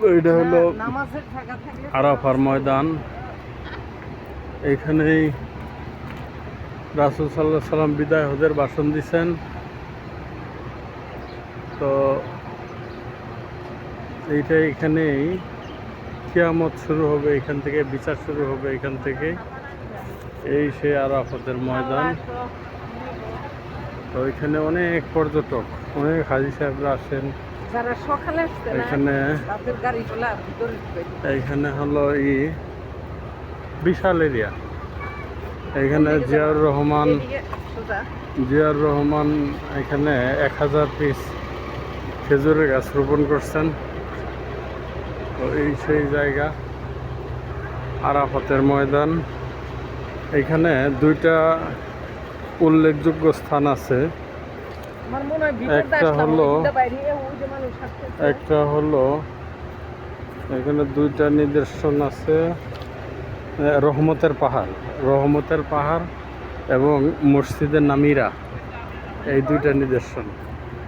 এটা হলো আরাফার ময়দান। এইখানেই রাসূল সাল্লাল্লাহু আলাইহি সাল্লাম বিদায় হজের ভাষণ দিচ্ছেন। তো এখানেই কিয়ামত শুরু হবে, এখান থেকে বিচার শুরু হবে, এখান থেকে। এই সেই আরাফাতের ময়দান। তো এখানে অনেক পর্যটক, অনেক হাজী সাহেবরা আসেন এখানে। এইখানে হলো বিশাল এরিয়া। এখানে জিয়াউর রহমান এখানে 1000 পিস খেজুরের গাছ রোপণ করছেন। তো এই সেই জায়গা আরাফাতের ময়দান। এখানে দুইটা উল্লেখযোগ্য স্থান আছে। একটা হলো এখানে দুইটা নিদর্শন আছে, রহমতের পাহাড় এবং মসজিদে নামিরা, এই দুইটা নিদর্শন।